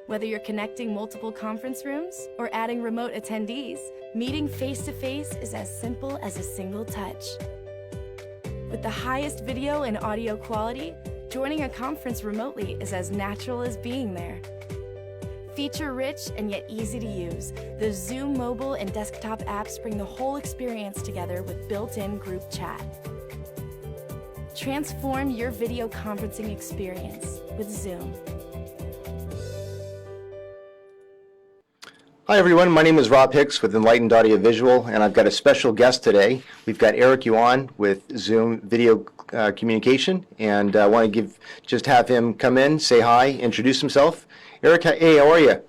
Whether you're connecting multiple conference rooms or adding remote attendees, meeting face-to-face is as simple as a single touch. With the highest video and audio quality, joining a conference remotely is as natural as being there. Feature-rich and yet easy to use, the Zoom mobile and desktop apps bring the whole experience together with built-in group chat. Transform your video conferencing experience with Zoom. Hi everyone, my name is Rob Hix with Enlightened Audiovisual, and I've got a special guest today. We've got Eric Yuan with Zoom Video Communication, and I want to just have him come in, say hi, introduce himself. Eric, hey, how are you?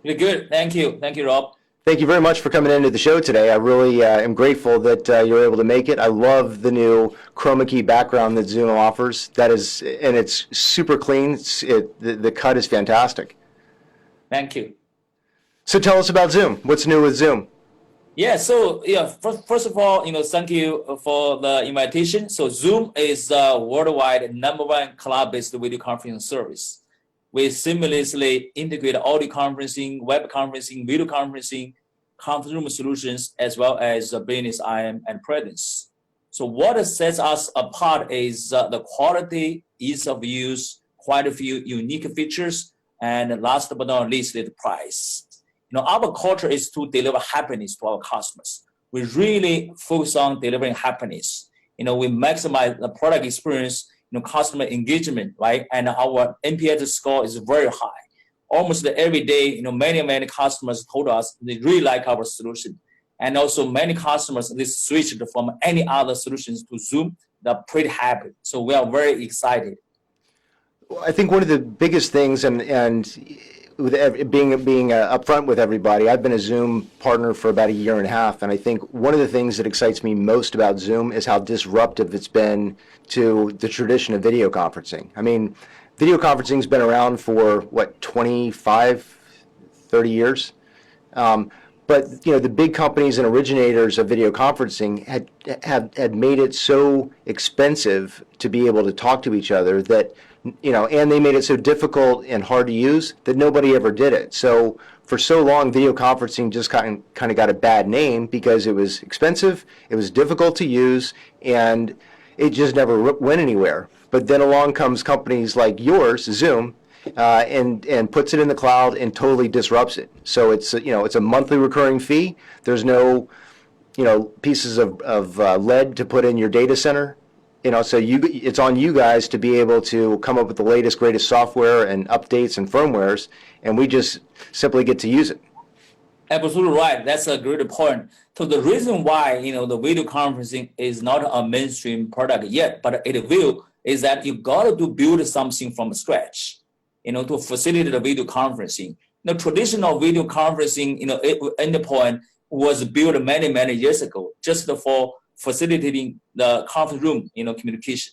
You're good. Thank you. Thank you, Rob. Thank you very much for coming into the show today. I really am grateful that you're able to make it. I love the new chroma key background that Zoom offers. And it's super clean. The cut is fantastic. Thank you. So tell us about Zoom. What's new with Zoom? Yeah, so first of all, thank you for the invitation. So Zoom is a worldwide #1 cloud-based video conferencing service. We seamlessly integrate audio conferencing, web conferencing, video conferencing, conference room solutions, as well as business IM and presence. So what sets us apart is the quality, ease of use, quite a few unique features, and last but not least, the price. Our culture is to deliver happiness to our customers. We really focus on delivering happiness. We maximize the product experience, customer engagement, right? And our NPS score is very high. Almost every day, many customers told us they really like our solution. And also many customers, they switched from any other solutions to Zoom. They're pretty happy. So we are very excited. Well, I think one of the biggest things, and with being upfront with everybody, I've been a Zoom partner for about 1.5 years, and I think one of the things that excites me most about Zoom is how disruptive it's been to the tradition of video conferencing. I mean, video conferencing's been around for, 25, 30 years? But the big companies and originators of video conferencing had made it so expensive to be able to talk to each other that and they made it so difficult and hard to use that nobody ever did it. So for so long, video conferencing just kind of got a bad name because it was expensive, it was difficult to use, and it just never went anywhere. But then along comes companies like yours, Zoom, and puts it in the cloud and totally disrupts it. So it's a monthly recurring fee. There's no pieces of lead to put in your data center. So it's on you guys to be able to come up with the latest, greatest software and updates and firmwares, and we just simply get to use it. Absolutely right. That's a great point. So the reason why, the video conferencing is not a mainstream product yet, but it will, is that you got to build something from scratch, to facilitate the video conferencing. The traditional video conferencing, endpoint was built many years ago just for facilitating the conference room, communication.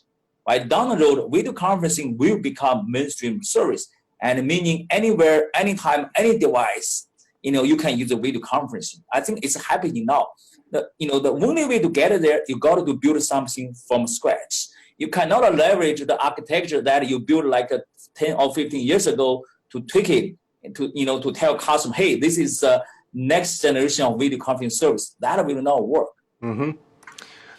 Right down the road, video conferencing will become mainstream service, and meaning anywhere, anytime, any device, you can use a video conferencing. I think it's happening now. The only way to get there, you got to build something from scratch. You cannot leverage the architecture that you built like 10 or 15 years ago to tweak it, to tell customers, hey, this is the next generation of video conferencing service. That will not work. Mm-hmm.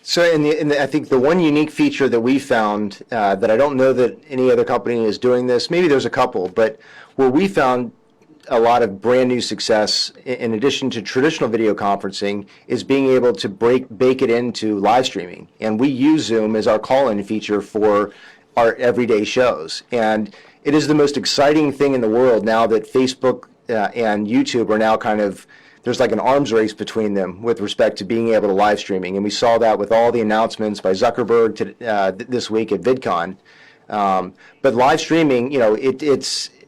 So I think the one unique feature that we found that I don't know that any other company is doing this, maybe there's a couple, but where we found a lot of brand new success in addition to traditional video conferencing is being able to bake it into live streaming. And we use Zoom as our call-in feature for our everyday shows. And it is the most exciting thing in the world now that Facebook and YouTube are now there's like an arms race between them with respect to being able to live streaming. And we saw that with all the announcements by Zuckerberg this week at VidCon. But live streaming,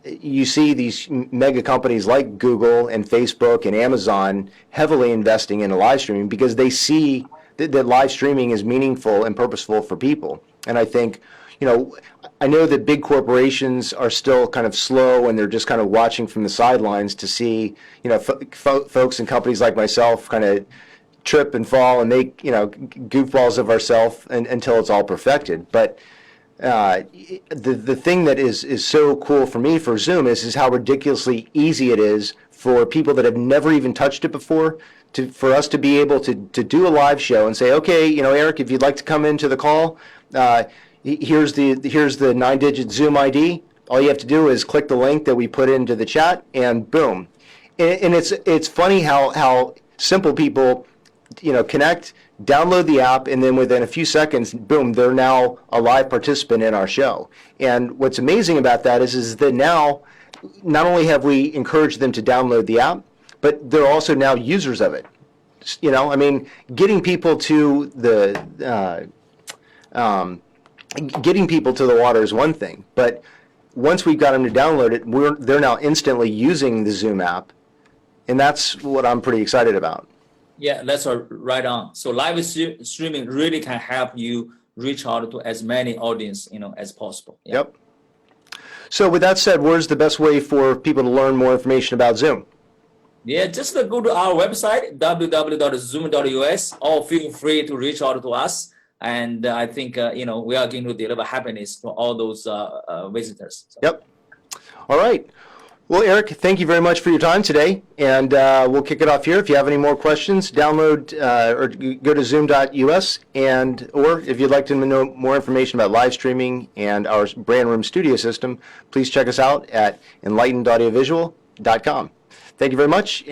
you see these mega companies like Google and Facebook and Amazon heavily investing in live streaming because they see that live streaming is meaningful and purposeful for people. And I think, I know that big corporations are still kind of slow and they're just kind of watching from the sidelines to see, folks and companies like myself kind of trip and fall and make, goofballs of ourselves until it's all perfected. But the thing that is so cool for me for Zoom is how ridiculously easy it is for people that have never even touched it before for us to be able to do a live show and say, okay, Eric, if you'd like to come into the call, here's the 9-digit Zoom ID. All you have to do is click the link that we put into the chat, and boom. And it's funny how simple people connect, download the app, and then within a few seconds, boom, they're now a live participant in our show. And what's amazing about that is that now, not only have we encouraged them to download the app, but they're also now users of it. Getting people to the water is one thing, but once we've got them to download it, they're now instantly using the Zoom app, and that's what I'm pretty excited about. Yeah, that's right on. So live streaming really can help you reach out to as many audience, as possible. Yeah. Yep. So with that said, where's the best way for people to learn more information about Zoom? Yeah, just go to our website, www.zoom.us, or feel free to reach out to us. And I think, we are going to deliver happiness to all those visitors. So. Yep. All right. Well, Eric, thank you very much for your time today, and we'll kick it off here. If you have any more questions, download or go to zoom.us, or if you'd like to know more information about live streaming and our Brandroom studio system, please check us out at enlightenedaudiovisual.com. Thank you very much.